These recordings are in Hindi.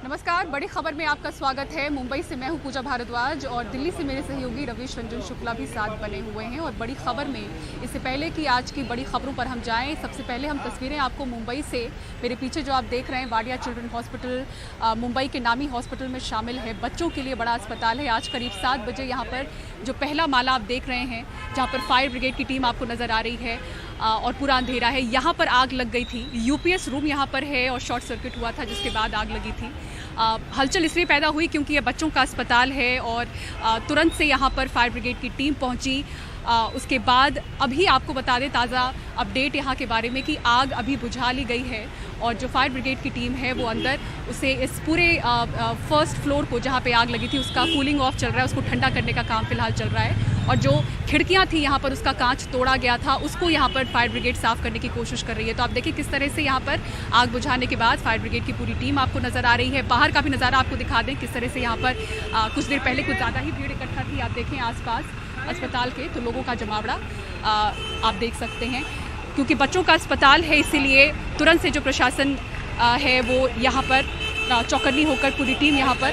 नमस्कार, बड़ी खबर में आपका स्वागत है। मुंबई से मैं हूं पूजा भारद्वाज और दिल्ली से मेरे सहयोगी रवीश रंजन शुक्ला भी साथ बने हुए हैं। और बड़ी खबर में इससे पहले कि आज की बड़ी खबरों पर हम जाएं, सबसे पहले हम तस्वीरें आपको मुंबई से, मेरे पीछे जो आप देख रहे हैं वाडिया चिल्ड्रन हॉस्पिटल मुंबई के नामी हॉस्पिटल में शामिल है। बच्चों के लिए बड़ा अस्पताल है। आज करीब 7 बजे यहाँ पर जो पहला माला आप देख रहे हैं, जहाँ पर फायर ब्रिगेड की टीम आपको नज़र आ रही है और पूरा अंधेरा है, यहाँ पर आग लग गई थी। यूपीएस रूम यहाँ पर है और शॉर्ट सर्किट हुआ था जिसके बाद आग लगी थी। हलचल इसलिए पैदा हुई क्योंकि ये बच्चों का अस्पताल है और तुरंत से यहाँ पर फायर ब्रिगेड की टीम पहुँची। उसके बाद अभी आपको बता दें ताज़ा अपडेट यहाँ के बारे में कि आग अभी बुझा ली गई है और जो फायर ब्रिगेड की टीम है वो अंदर उसे इस पूरे फर्स्ट फ्लोर को जहाँ पे आग लगी थी उसका कूलिंग ऑफ चल रहा है, उसको ठंडा करने का काम फिलहाल चल रहा है। और जो खिड़कियाँ थी यहाँ पर उसका कांच तोड़ा गया था, उसको यहाँ पर फायर ब्रिगेड साफ़ करने की कोशिश कर रही है। तो आप देखिए किस तरह से यहाँ पर आग बुझाने के बाद फायर ब्रिगेड की पूरी टीम आपको नज़र आ रही है। बाहर का भी नज़ारा आपको दिखा दें किस तरह से यहाँ पर कुछ देर पहले कुछ ज़्यादा ही भीड़ इकट्ठा थी। आप देखें आसपास अस्पताल के तो लोगों का जमावड़ा आप देख सकते हैं। क्योंकि बच्चों का अस्पताल है इसीलिए तुरंत से जो प्रशासन है वो यहाँ पर चौकन्नी होकर पूरी टीम यहाँ पर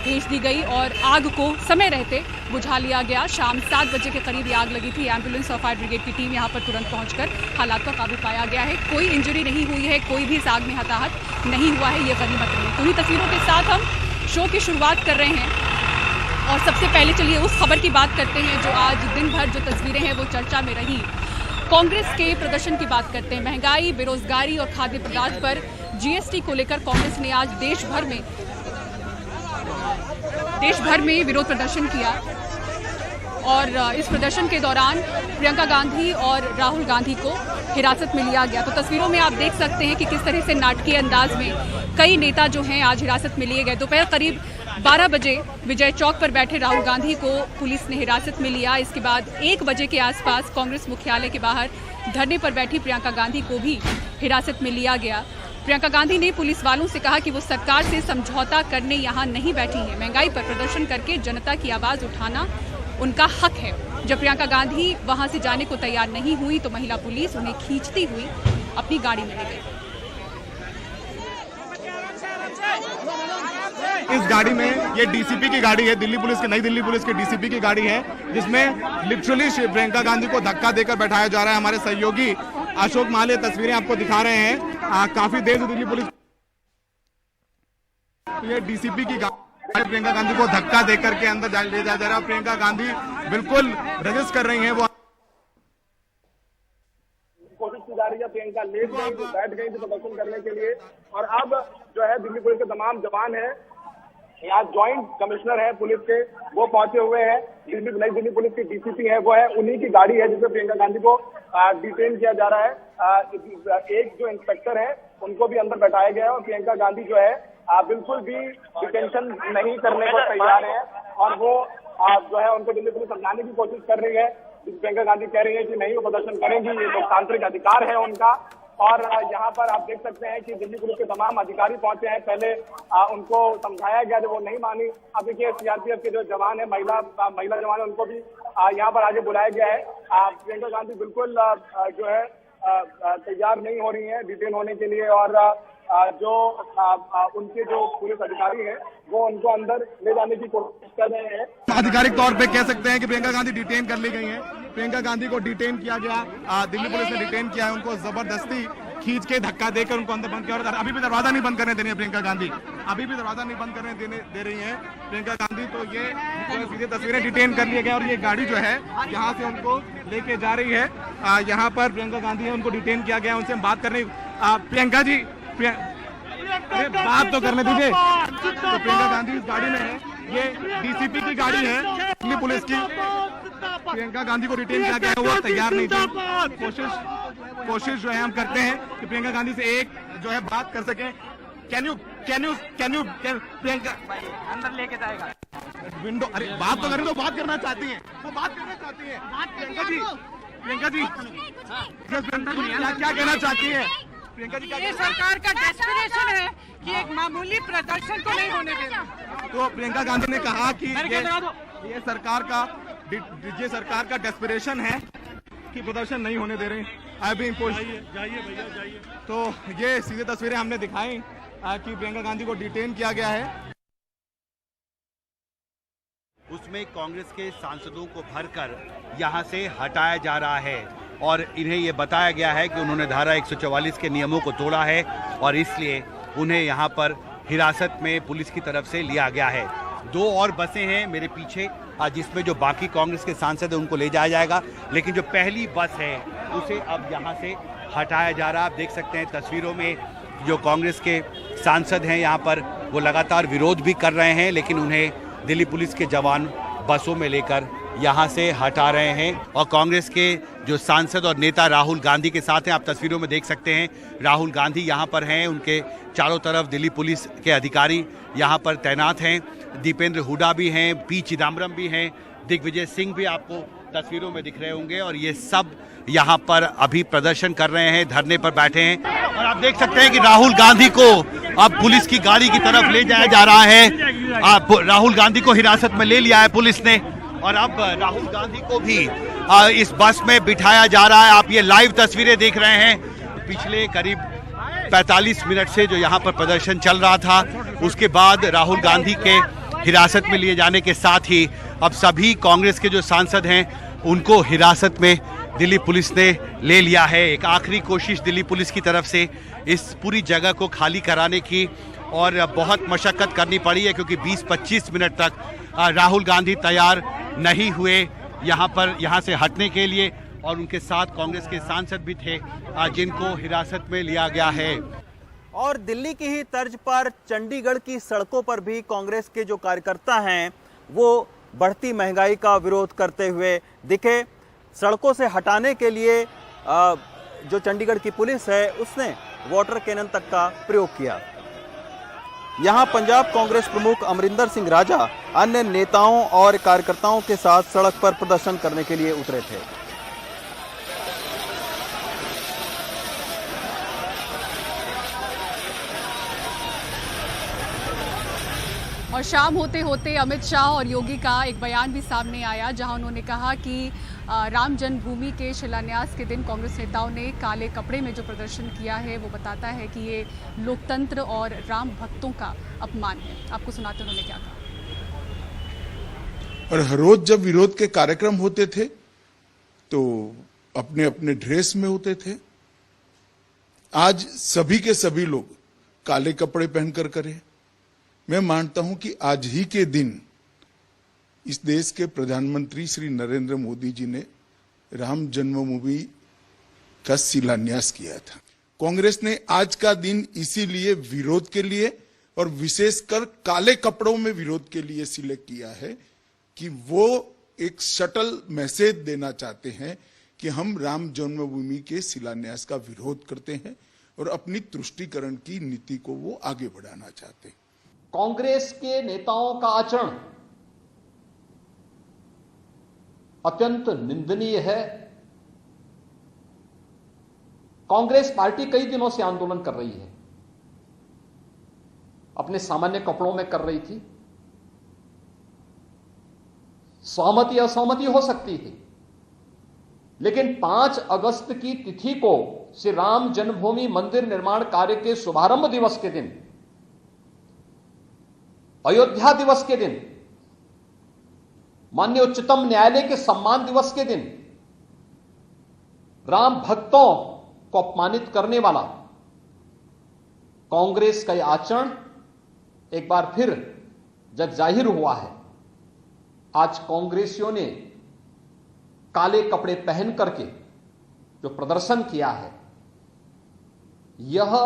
भेज दी गई और आग को समय रहते बुझा लिया गया। शाम 7 बजे के करीब ये आग लगी थी। एम्बुलेंस और फायर ब्रिगेड की टीम यहाँ पर तुरंत पहुंचकर हालात पर काबू पाया गया है। कोई इंजरी नहीं हुई है, कोई भी इस आग में हताहत नहीं हुआ है, ये गनीमत रही। तो इन्हीं तस्वीरों के साथ हम शो की शुरुआत कर रहे हैं और सबसे पहले चलिए उस खबर की बात करते हैं जो आज दिन भर जो तस्वीरें हैं वो चर्चा में रही। कांग्रेस के प्रदर्शन की बात करते हैं। महंगाई, बेरोजगारी और खाद्य पदार्थ पर जीएसटी को लेकर कांग्रेस ने आज देश भर में विरोध प्रदर्शन किया और इस प्रदर्शन के दौरान प्रियंका गांधी और राहुल गांधी को हिरासत में लिया गया। तो तस्वीरों में आप देख सकते हैं कि किस तरह से नाटकीय अंदाज में कई नेता जो हैं आज हिरासत में लिए गए। दोपहर करीब 12 बजे विजय चौक पर बैठे राहुल गांधी को पुलिस ने हिरासत में लिया। इसके बाद 1 बजे के आसपास कांग्रेस मुख्यालय के बाहर धरने पर बैठी प्रियंका गांधी को भी हिरासत में लिया गया। प्रियंका गांधी ने पुलिस वालों से कहा कि वो सरकार से समझौता करने यहाँ नहीं बैठी हैं। महंगाई पर प्रदर्शन करके जनता की आवाज़ उठाना उनका हक है। जब प्रियंका गांधी वहाँ से जाने को तैयार नहीं हुई तो महिला पुलिस उन्हें खींचती हुई अपनी गाड़ी में ले गई। इस गाड़ी में ये डीसीपी की गाड़ी है, दिल्ली पुलिस की, नई दिल्ली पुलिस की डीसीपी की गाड़ी है, जिसमें लिटरली प्रियंका गांधी को धक्का देकर बैठाया जा रहा है। हमारे सहयोगी अशोक माले तस्वीरें आपको दिखा रहे हैं। काफी देर से दिल्ली पुलिस ये डीसीपी की गाड़ी प्रियंका गांधी को धक्का देकर के अंदर ले जाया जा रहा है। प्रियंका गांधी बिल्कुल रजिस्ट कर रही है, वो कोशिश की जा रही है। प्रियंका लेट गई, बैठ गई थी प्रदर्शन करने के लिए और अब जो है दिल्ली पुलिस के तमाम जवान है, यहाँ ज्वाइंट कमिश्नर है पुलिस के, वो पहुंचे हुए हैं। नई दिल्ली पुलिस की डीसीपी है, वो है, उन्हीं की गाड़ी है जिसमें प्रियंका गांधी को डिटेन किया जा रहा है। एक जो इंस्पेक्टर है उनको भी अंदर बैठाया गया है और प्रियंका गांधी जो है बिल्कुल भी डिटेंशन नहीं करने को तैयार है और वो जो है उनको दिल्ली पुलिस समझाने की कोशिश कर रही है। प्रियंका गांधी कह रही है कि नहीं, वो प्रदर्शन करेंगी, ये लोकतांत्रिक अधिकार है उनका। और यहाँ पर आप देख सकते हैं कि दिल्ली पुलिस के तमाम अधिकारी पहुंचे हैं। पहले उनको समझाया गया जब वो नहीं मानी। अब देखिए सीआरपीएफ के जो जवान है, महिला जवान है, उनको भी यहाँ पर आगे बुलाया गया है। प्रियंका गांधी बिल्कुल जो है तैयार नहीं हो रही है डिटेन होने के लिए और जो उनके जो पुलिस अधिकारी हैं वो उनको अंदर ले जाने की कोशिश कर रहे हैं। आधिकारिक तौर पे कह सकते हैं कि प्रियंका गांधी डिटेन कर ली गई हैं। प्रियंका गांधी को डिटेन किया गया, दिल्ली पुलिस ने डिटेन किया है। उनको जबरदस्ती खींच के धक्का देकर उनको अंदर बंद किया और अभी भी दरवाजा नहीं बंद करने दे रही है प्रियंका गांधी, अभी भी दरवाजा नहीं बंद करने दे रही है प्रियंका गांधी। तो ये सीधे तस्वीरें डिटेन कर लिए गए और ये गाड़ी जो है यहाँ से उनको लेके जा रही है। यहाँ पर प्रियंका गांधी है, उनको डिटेन किया गया, उनसे हम बात करने। प्रियंका जी, अरे बात तो करने दीजिए। तो प्रियंका गांधी इस गाड़ी में है, ये डीसीपी की गाड़ी है दिल्ली पुलिस की। प्रियंका गांधी को डिटेन किया गया है, वो तैयार नहीं थे। कोशिश जो है हम करते हैं कि प्रियंका गांधी से एक जो है बात कर सकें। कैन यू प्रियंका अंदर लेके जाएगा विंडो। अरे बात तो करें, तो बात करना चाहती हैं, वो बात करना चाहती हैं। प्रियंका जी क्या कहना चाहती है प्रियंका जी? ये सरकार का डेस्परेशन है कि एक मामूली प्रदर्शन को नहीं होने देना। तो प्रियंका गांधी ने कहा कि ये सरकार का डेस्परेशन है कि प्रदर्शन नहीं होने दे रहे हैं। अभी जाइए भैया जाइए। तो ये सीधे तस्वीरें हमने दिखाई कि प्रियंका गांधी को डिटेन किया गया है। उसमें कांग्रेस के सांसदों को भरकर यहां से हटाया जा रहा है और इन्हें यह बताया गया है कि उन्होंने धारा 144 के नियमों को तोड़ा है और इसलिए उन्हें यहां पर हिरासत में पुलिस की तरफ से लिया गया है। 2 और बसें हैं मेरे पीछे जिसमें जो बाकी कांग्रेस के सांसद हैं उनको ले जाया जाएगा, लेकिन जो पहली बस है उसे अब यहां से हटाया जा रहा है। आप देख सकते हैं तस्वीरों में जो कांग्रेस के सांसद हैं यहाँ पर वो लगातार विरोध भी कर रहे हैं, लेकिन उन्हें दिल्ली पुलिस के जवान बसों में लेकर यहाँ से हटा रहे हैं। और कांग्रेस के जो सांसद और नेता राहुल गांधी के साथ हैं, आप तस्वीरों में देख सकते हैं राहुल गांधी यहाँ पर हैं, उनके चारों तरफ दिल्ली पुलिस के अधिकारी यहाँ पर तैनात हैं। दीपेंद्र हुड्डा भी हैं, पी चिदम्बरम भी हैं, दिग्विजय सिंह भी आपको तस्वीरों में दिख रहे होंगे और ये सब यहाँ पर अभी प्रदर्शन कर रहे हैं, धरने पर बैठे हैं। और आप देख सकते हैं कि राहुल गांधी को अब पुलिस की गाड़ी की तरफ ले जाया जा रहा है। राहुल गांधी को हिरासत में ले लिया है पुलिस ने और अब राहुल गांधी को भी इस बस में बिठाया जा रहा है। आप ये लाइव तस्वीरें देख रहे हैं। पिछले करीब 45 मिनट से जो यहाँ पर प्रदर्शन चल रहा था, उसके बाद राहुल गांधी के हिरासत में लिए जाने के साथ ही अब सभी कांग्रेस के जो सांसद हैं उनको हिरासत में दिल्ली पुलिस ने ले लिया है। एक आखिरी कोशिश दिल्ली पुलिस की तरफ से इस पूरी जगह को खाली कराने की और बहुत मशक्कत करनी पड़ी है, क्योंकि 20-25 मिनट तक राहुल गांधी तैयार नहीं हुए यहाँ से हटने के लिए और उनके साथ कांग्रेस के सांसद भी थे जिनको हिरासत में लिया गया है। और दिल्ली की ही तर्ज पर चंडीगढ़ की सड़कों पर भी कांग्रेस के जो कार्यकर्ता हैं वो बढ़ती महंगाई का विरोध करते हुए दिखे। सड़कों से हटाने के लिए जो चंडीगढ़ की पुलिस है उसने वाटर कैनन तक का प्रयोग किया। यहां पंजाब कांग्रेस प्रमुख अमरिंदर सिंह राजा अन्य नेताओं और कार्यकर्ताओं के साथ सड़क पर प्रदर्शन करने के लिए उतरे थे। और शाम होते होते अमित शाह और योगी का एक बयान भी सामने आया, जहां उन्होंने कहा कि राम जन्मभूमि के शिलान्यास के दिन कांग्रेस नेताओं ने काले कपड़े में जो प्रदर्शन किया है वो बताता है कि ये लोकतंत्र और राम भक्तों का अपमान है। आपको सुनाते उन्होंने क्या कहा। और हर रोज जब विरोध के कार्यक्रम होते थे तो अपने अपने ड्रेस में होते थे। आज सभी के सभी लोग काले कपड़े पहनकर करें। मैं मानता हूं कि आज ही के दिन इस देश के प्रधानमंत्री श्री नरेंद्र मोदी जी ने राम जन्मभूमि का शिलान्यास किया था। कांग्रेस ने आज का दिन इसीलिए विरोध के लिए और विशेषकर काले कपड़ों में विरोध के लिए सिलेक्ट किया है कि वो एक सटल मैसेज देना चाहते हैं कि हम राम जन्मभूमि के शिलान्यास का विरोध करते हैं और अपनी तुष्टीकरण की नीति को वो आगे बढ़ाना चाहते हैं। कांग्रेस के नेताओं का आचरण अत्यंत निंदनीय है। कांग्रेस पार्टी कई दिनों से आंदोलन कर रही है, अपने सामान्य कपड़ों में कर रही थी। सहमति असहमति हो सकती है, लेकिन 5 अगस्त की तिथि को श्री राम जन्मभूमि मंदिर निर्माण कार्य के शुभारंभ दिवस के दिन, अयोध्या दिवस के दिन, माननीय उच्चतम न्यायालय के सम्मान दिवस के दिन राम भक्तों को अपमानित करने वाला कांग्रेस का यह आचरण एक बार फिर जब जाहिर हुआ है। आज कांग्रेसियों ने काले कपड़े पहन करके जो प्रदर्शन किया है, यह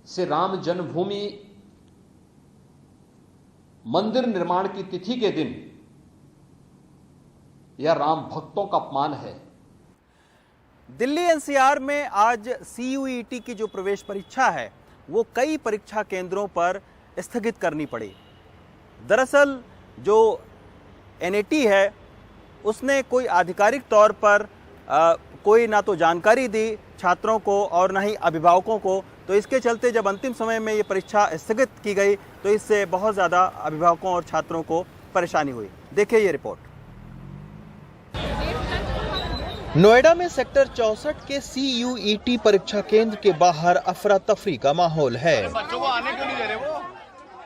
से राम जन्मभूमि मंदिर निर्माण की तिथि के दिन यह राम भक्तों का अपमान है। दिल्ली एनसीआर में आज सीयूईटी की जो प्रवेश परीक्षा है वो कई परीक्षा केंद्रों पर स्थगित करनी पड़ी। दरअसल जो एनएटी है उसने कोई आधिकारिक तौर पर कोई ना तो जानकारी दी छात्रों को और ना ही अभिभावकों को, तो इसके चलते जब अंतिम समय में ये परीक्षा स्थगित की गई तो इससे बहुत ज़्यादा अभिभावकों और छात्रों को परेशानी हुई। देखिए ये रिपोर्ट। नोएडा में सेक्टर 64 के CUET परीक्षा केंद्र के बाहर अफरा तफरी का माहौल है।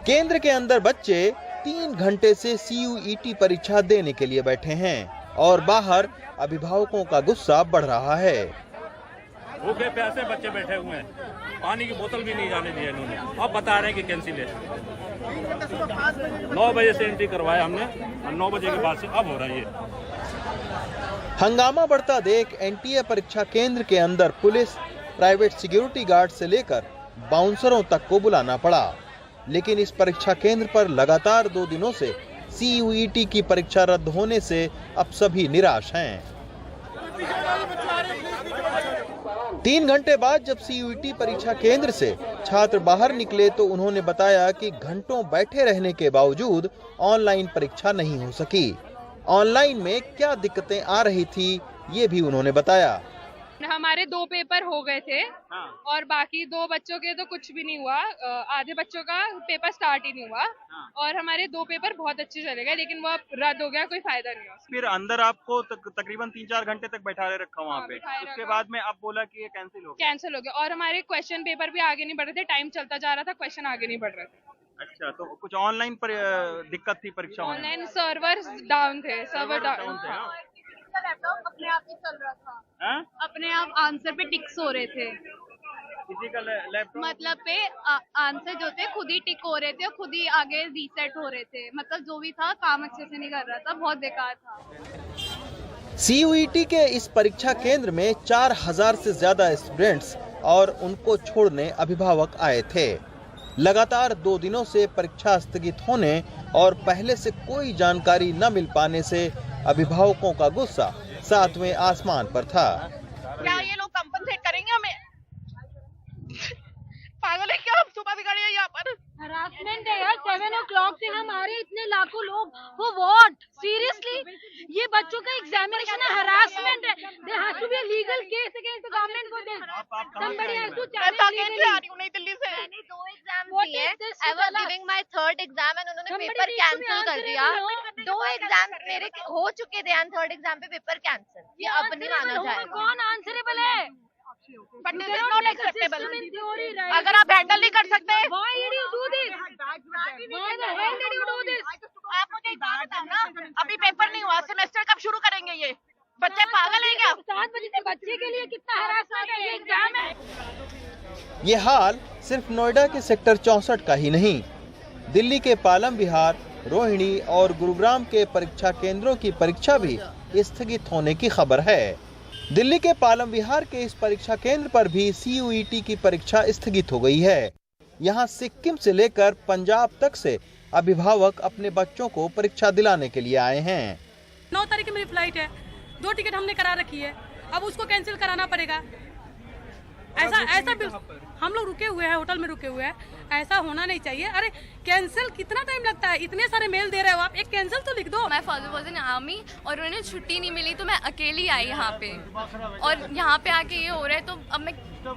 केंद्र के अंदर बच्चे 3 घंटे से CUET परीक्षा देने के लिए बैठे हैं और बाहर अभिभावकों का गुस्सा बढ़ रहा है। भूखे प्यासे बच्चे बैठे हुए हैं, पानी की बोतल भी नहीं जाने दी है इन्होंने। अब बता रहे हैं कि कैंसिल है। 9 बजे से एंट्री करवाया हमने और 9 बजे के बाद से अब हो रहा है ये। हंगामा बढ़ता देख NTA परीक्षा केंद्र के अंदर पुलिस, प्राइवेट सिक्योरिटी गार्ड से लेकर बाउंसरों तक को बुलाना पड़ा, लेकिन इस परीक्षा केंद्र पर लगातार 2 दिनों से CUET की परीक्षा रद्द होने से अब सभी निराश हैं। 3 घंटे बाद जब CUET परीक्षा केंद्र से छात्र बाहर निकले तो उन्होंने बताया कि घंटों बैठे रहने के बावजूद ऑनलाइन परीक्षा नहीं हो सकी। ऑनलाइन में क्या दिक्कतें आ रही थी ये भी उन्होंने बताया। हमारे 2 पेपर हो गए थे और बाकी 2 बच्चों के तो कुछ भी नहीं हुआ। आधे बच्चों का पेपर स्टार्ट ही नहीं हुआ और हमारे 2 पेपर बहुत अच्छे चले गए, लेकिन वो अब रद्द हो गया, कोई फायदा नहीं हुआ। फिर अंदर आपको तकरीबन 3-4 घंटे तक बैठा रखा वहाँ पे, उसके बाद में आप बोला कि ये कैंसिल हो गया और हमारे क्वेश्चन पेपर भी आगे नहीं बढ़ रहे थे, टाइम चलता जा रहा था, क्वेश्चन आगे नहीं बढ़ रहे थे। अच्छा, तो कुछ ऑनलाइन पर दिक्कत थी परीक्षा में? ऑनलाइन सर्वर डाउन थे, सर्वर डाउन थे। लैपटॉप अपने आप ही चल रहा था। अपने आप आंसर पे टिक्स हो रहे थे। किसी का लैपटॉप मतलब पे आंसर जो थे खुद ही टिक हो रहे थे और खुद ही आगे रीसेट हो रहे थे। मतलब जो भी था काम अच्छे से नहीं कर रहा था, बहुत बेकार था। CUET के इस परीक्षा केंद्र में 4000 से ज्यादा स्टूडेंट्स और उनको छोड़ने अभिभावक आए थे। लगातार 2 दिनों से परीक्षा स्थगित होने और पहले से कोई जानकारी न मिल पाने से अभिभावकों का गुस्सा 7वें आसमान पर था। क्या ये लोग कंपनसेट करेंगे हमें? पागल है क्या? हम सुबह भी खड़े हैं यहाँ पर। हरासमेंट है यार, 7 o'clock से हम आ रहे हैं, इतने लाखों लोग, वो व्हाट? सीरियसली ये बच्चों का एग्जामिनेशन है, हरासमेंट है। There has to be a legal case against the government for this. Somebody has to challenge. मैं आ रही हूँ नई दिल्ली से। मैंने 2 एग्जाम दिए। I was giving my 3rd exam and उन्होंने पेपर कैंसिल कर दिया। 2 एग्जाम मेरे हो चुके थे एंड 3rd एग्जाम पे पेपर कैंसिल। ये अब नहीं माना जाएगा। कौन आंसरेबल है? But this is not acceptable. अगर आप हैंडल नहीं कर सकते, why did you do this? Why the hell did you do this? आप मुझे एक बात बताओ ना, अभी पेपर नहीं हुआ, सेमेस्टर कब शुरू करेंगे? ये बच्चे पागल हैं क्या? 7 बजे से बच्चे के लिए कितना हरासमेंट है, ये एग्जाम है। ये हाल सिर्फ नोएडा के सेक्टर 64 का ही नहीं, दिल्ली के पालम विहार, रोहिणी और गुरुग्राम के परीक्षा केंद्रों की परीक्षा भी स्थगित होने की खबर है। दिल्ली के पालम विहार के इस परीक्षा केंद्र पर भी CUET की परीक्षा स्थगित हो गई है। यहाँ सिक्किम से लेकर पंजाब तक से अभिभावक अपने बच्चों को परीक्षा दिलाने के लिए आए हैं। 9 तारीख की मेरी फ्लाइट है, 2 टिकट हमने करा रखी है, अब उसको कैंसिल कराना पड़ेगा। ऐसा हम लोग रुके हुए हैं, होटल में रुके हुए हैं, ऐसा होना नहीं चाहिए। अरे कैंसिल कितना टाइम लगता है? इतने सारे मेल दे रहे हो आप, एक कैंसिल तो लिख दो। मैं फादर वाज इन आर्मी और उन्हें छुट्टी नहीं मिली तो मैं अकेली आई यहाँ पे, और यहाँ पे आके ये हो रहा है तो अब मैं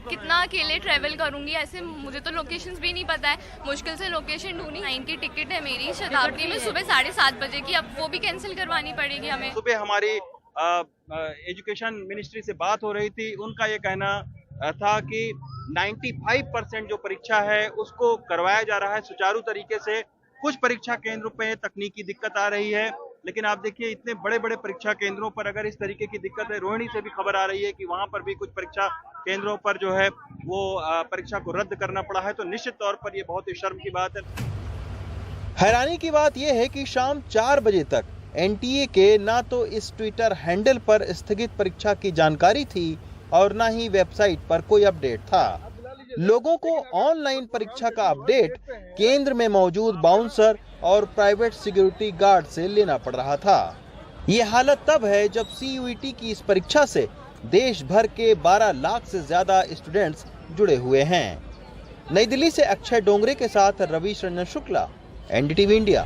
कितना अकेले ट्रैवल करूंगी? ऐसे मुझे तो लोकेशंस भी नहीं पता है, मुश्किल से लोकेशन ढूंढी। 9 की टिकट है मेरी शताब्दी में सुबह 7:30 बजे की, अब वो भी कैंसिल करवानी पड़ेगी हमें। सुबह हमारी एजुकेशन मिनिस्ट्री से बात हो रही थी, उनका ये कहना था कि 95% जो परीक्षा है उसको करवाया जा रहा है सुचारू तरीके से। कुछ परीक्षा केंद्रों पे तकनीकी दिक्कत आ रही है, लेकिन आप देखिए इतने बड़े बड़े परीक्षा केंद्रों पर अगर इस तरीके की दिक्कत है, रोहिणी से भी खबर आ रही है कि वहां पर भी कुछ परीक्षा केंद्रों पर जो है वो परीक्षा को रद्द करना पड़ा है, तो निश्चित तौर पर ये बहुत ही शर्म की बात है। हैरानी की बात यह है कि शाम 4 बजे तक NTA के ना तो इस ट्विटर हैंडल पर स्थगित परीक्षा की जानकारी थी और ना ही वेबसाइट पर कोई अपडेट था। लोगों को ऑनलाइन परीक्षा का अपडेट केंद्र में मौजूद बाउंसर और प्राइवेट सिक्योरिटी गार्ड से लेना पड़ रहा था। ये हालत तब है जब CUET की इस परीक्षा से देश भर के 12 लाख से ज्यादा स्टूडेंट्स जुड़े हुए हैं। नई दिल्ली से अक्षय डोंगरे के साथ रवीश रंजन शुक्ला, NDTV इंडिया।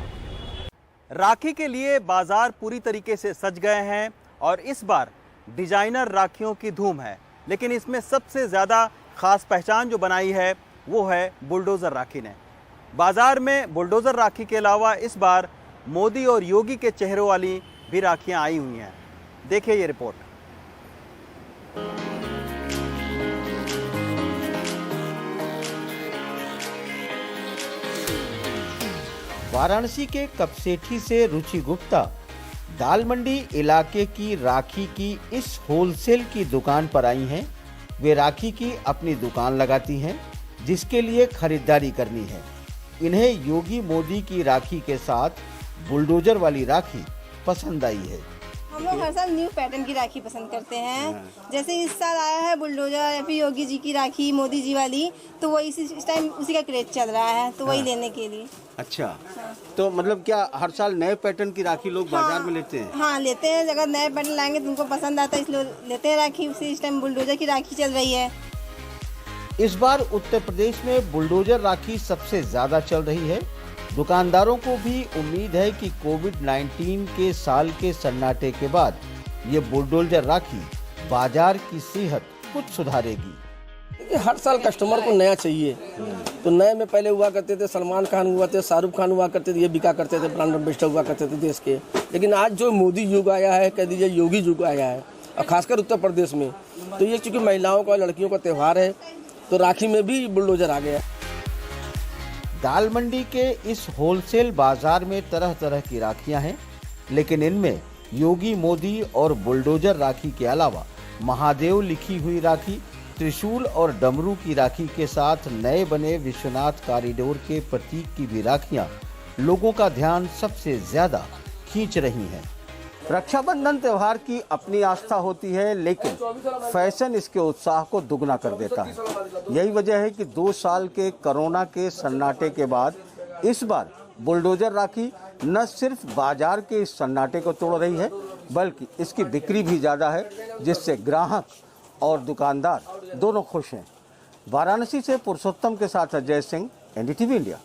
राखी के लिए बाजार पूरी तरीके से सज गए हैं और इस बार डिजाइनर राखियों की धूम है, लेकिन इसमें सबसे ज़्यादा खास पहचान जो बनाई है वो है बुलडोज़र राखी ने। बाजार में बुलडोज़र राखी के अलावा इस बार मोदी और योगी के चेहरों वाली भी राखियां आई हुई हैं। देखिए ये रिपोर्ट। वाराणसी के कपसेठी से रुचि गुप्ता दाल मंडी इलाके की राखी की इस होलसेल की दुकान पर आई हैं। वे राखी की अपनी दुकान लगाती हैं, जिसके लिए खरीदारी करनी है। इन्हें योगी मोदी की राखी के साथ बुलडोजर वाली राखी पसंद आई है। हम लोग हर साल न्यू पैटर्न की राखी पसंद करते हैं। जैसे इस साल आया है बुलडोजर या फिर योगी जी की राखी, मोदी जी वाली, तो वही इस टाइम उसी का क्रेज चल रहा है, तो वही लेने के लिए। अच्छा, तो मतलब क्या हर साल नए पैटर्न की राखी लोग बाजार में लेते हैं? हाँ, लेते हैं। अगर नए पैटर्न लाएंगे तो उनको पसंद आता है, इसलिए लेते हैं राखी। उसी इस टाइम बुलडोजर की राखी चल रही है। इस बार उत्तर प्रदेश में बुलडोजर राखी सबसे ज्यादा चल रही है। दुकानदारों को भी उम्मीद है कि कोविड-19 के साल के सन्नाटे के बाद ये बुलडोजर राखी बाजार की सेहत कुछ सुधारेगी। हर साल कस्टमर को नया चाहिए, तो नए में पहले हुआ करते थे सलमान खान हुआ थे, शाहरुख खान हुआ करते थे, ये बिका करते थे, ब्रांड एम्बेसडर हुआ करते थे देश के। लेकिन आज जो मोदी युग आया है, कह दीजिए योगी युग आया है, और खासकर उत्तर प्रदेश में, तो ये चूँकि महिलाओं का, लड़कियों का त्यौहार है, तो राखी में भी बुलडोजर आ गया। दाल मंडी के इस होलसेल बाजार में तरह तरह की राखियां हैं, लेकिन इनमें योगी मोदी और बुलडोजर राखी के अलावा महादेव लिखी हुई राखी, त्रिशूल और डमरू की राखी के साथ नए बने विश्वनाथ कॉरिडोर के प्रतीक की भी राखियां लोगों का ध्यान सबसे ज्यादा खींच रही हैं। रक्षाबंधन त्योहार की अपनी आस्था होती है, लेकिन फैशन इसके उत्साह को दुगना कर देता है। यही वजह है कि 2 साल के कोरोना के सन्नाटे के बाद इस बार बुलडोजर राखी न सिर्फ बाजार के इस सन्नाटे को तोड़ रही है, बल्कि इसकी बिक्री भी ज़्यादा है, जिससे ग्राहक और दुकानदार दोनों खुश हैं। वाराणसी से पुरुषोत्तम के साथ अजय सिंह, NDTV इंडिया।